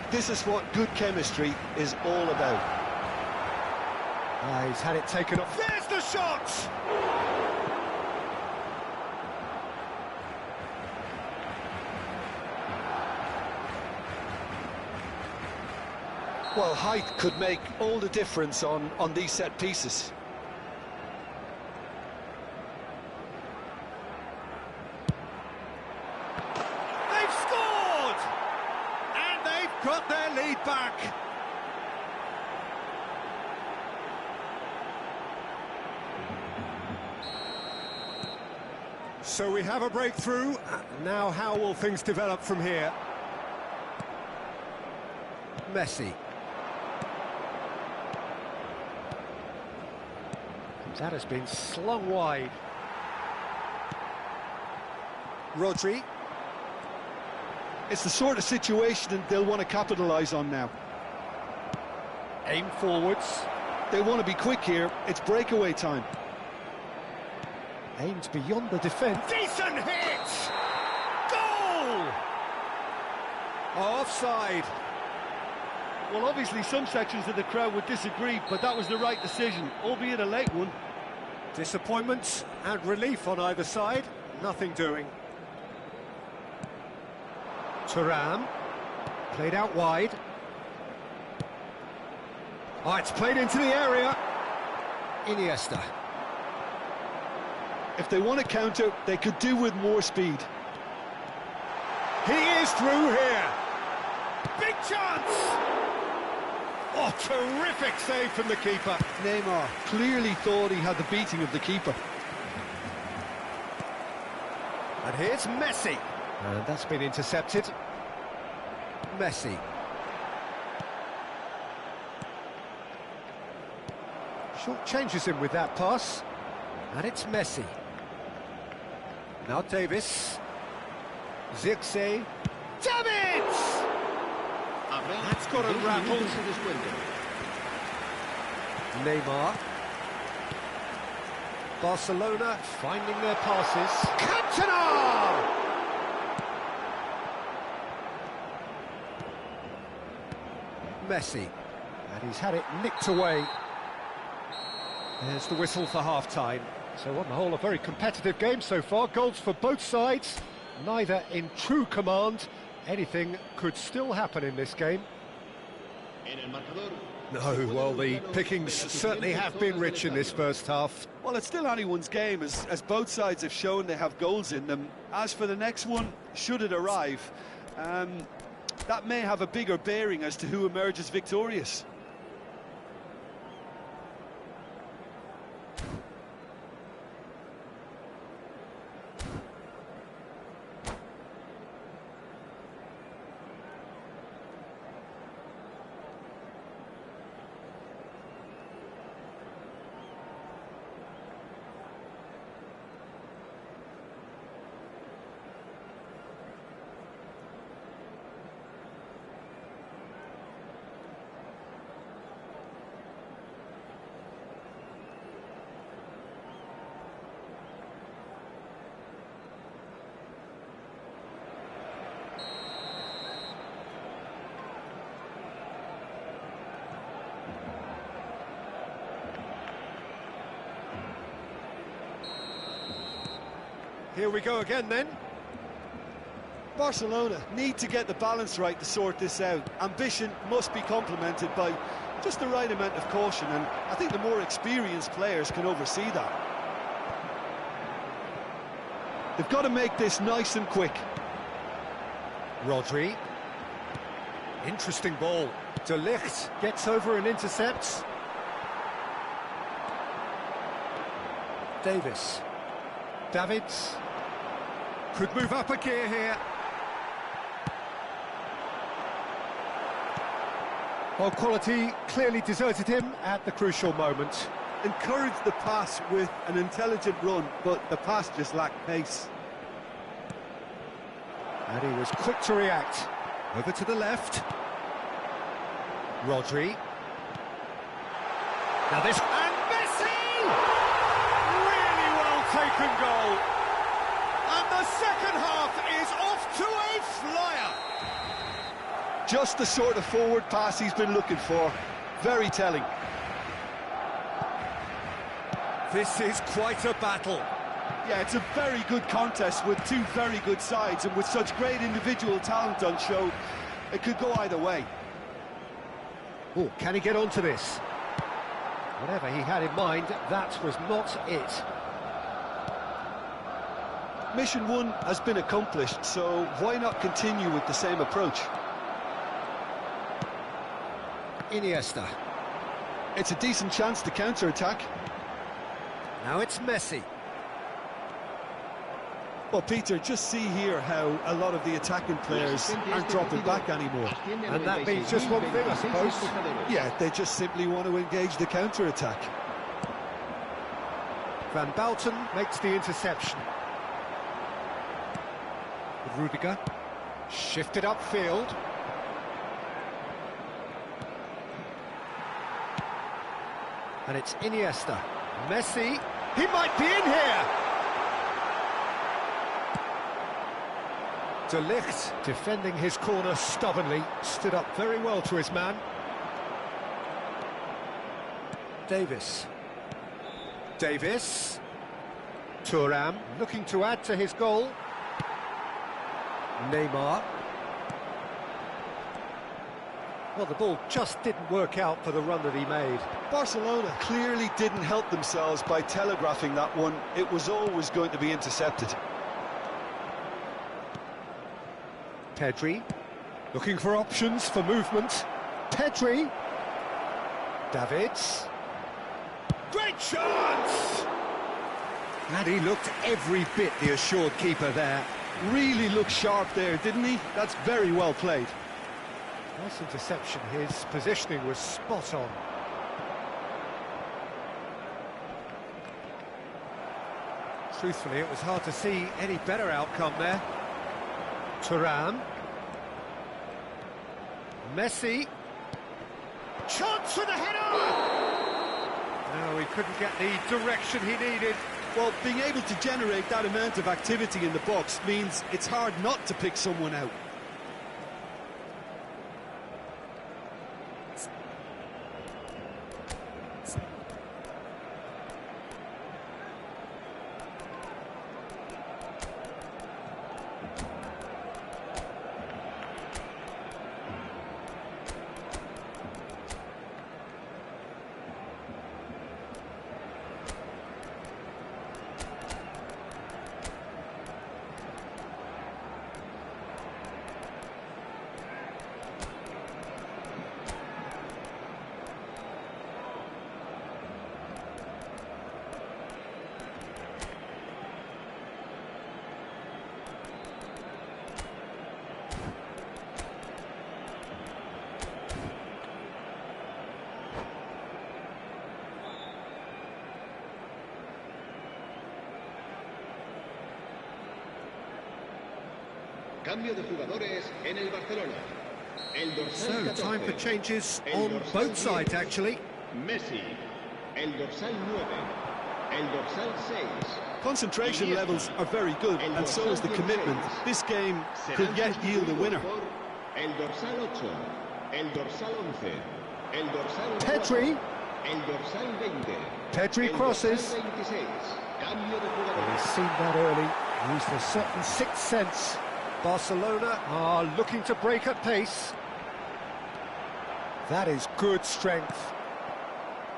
This is what good chemistry is all about. He's had it taken off. There's the shot! Well, height could make all the difference on these set pieces. Got their lead back. So we have a breakthrough. Now how will things develop from here? Messi. That has been slung wide. Rodri. It's the sort of situation that they'll want to capitalise on now. Aim forwards. They want to be quick here. It's breakaway time. Aimed beyond the defence. Decent hit! Goal! Offside. Well, obviously some sections of the crowd would disagree, but that was the right decision, albeit a late one. Disappointment and relief on either side. Nothing doing. Thuram. Played out wide. Oh, it's played into the area. Iniesta. If they want to counter, they could do with more speed. He is through here. Big chance! Oh, terrific save from the keeper. Neymar clearly thought he had the beating of the keeper. And here's Messi. And that's been intercepted. Messi. Short changes him with that pass. And it's Messi. Now Davis. Zirkzee. Davids! That's got a rattle. Neymar. Barcelona finding their passes. Cantona! Messi. And he's had it nicked away. There's the whistle for half-time. So on the whole, a very competitive game so far. Goals for both sides, neither in true command. Anything could still happen in this game. No, well, the pickings certainly have been rich in this first half. Well, it's still anyone's game, as both sides have shown they have goals in them. As for the next one, should it arrive, that may have a bigger bearing as to who emerges victorious. Here we go again then. Barcelona need to get the balance right to sort this out. Ambition must be complemented by just the right amount of caution, and I think the more experienced players can oversee that. They've got to make this nice and quick. Rodri. Interesting ball. De Ligt gets over and intercepts. Davis. Davids. Could move up a gear here. Well, quality clearly deserted him at the crucial moment. Encouraged the pass with an intelligent run, but the pass just lacked pace. And he was quick to react. Over to the left. Rodri. Now this... And Messi! Really well taken goal. And the second half is off to a flyer. Just the sort of forward pass he's been looking for. Very telling. This is quite a battle. Yeah, it's a very good contest with two very good sides, and with such great individual talent on show, it could go either way. Oh, can he get onto this? Whatever he had in mind, that was not it. Mission one has been accomplished, so why not continue with the same approach? Iniesta. It's a decent chance to counter-attack. Now it's Messi. Well, Peter, just see here how a lot of the attacking players aren't dropping back anymore. And that means just one thing, I suppose. Yeah, they just simply want to engage the counter-attack. Van Bouten makes the interception. Rudiger, shifted upfield. And it's Iniesta. Messi, he might be in here! De Ligt, defending his corner stubbornly, stood up very well to his man. Davis. Thuram, looking to add to his goal. Neymar. Well, the ball just didn't work out for the run that he made. Barcelona clearly didn't help themselves by telegraphing that one. It was always going to be intercepted. Pedri, looking for options for movement. Pedri. Davids. Great chance! And he looked every bit the assured keeper there. Really looked sharp there, didn't he? That's very well played. Nice interception, his positioning was spot on. Truthfully, it was hard to see any better outcome there. Thuram. Messi. Chance for the header! No, he couldn't get the direction he needed. Well, being able to generate that amount of activity in the box means it's hard not to pick someone out. Cambio de jugadores en el Barcelona. El dorsal 14, time for changes on both sides, actually. Messi, el dorsal 9, el dorsal 6. Concentration levels are very good, and so is the commitment. This game could yet yield a winner. El dorsal 8, el dorsal 11, el dorsal 4, Pedri. el dorsal 20. Pedri crosses. El dorsal 26. Cambio de Well, jugadores. he's seen that early, used a certain sixth sense. Barcelona are looking to break at pace. That is good strength.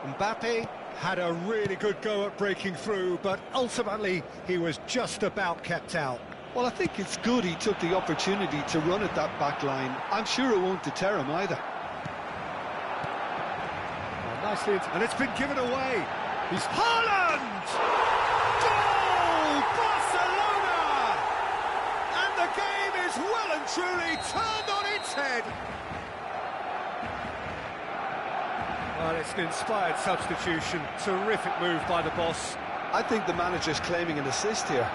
Mbappe had a really good go at breaking through, but ultimately he was just about kept out. Well, I think it's good he took the opportunity to run at that back line. I'm sure it won't deter him either. Well, nicely, and it's been given away. He's Haaland! Goal! Barcelona! And the game is well and truly turned on its head. Well, it's an inspired substitution. Terrific move by the boss. I think the manager's claiming an assist here.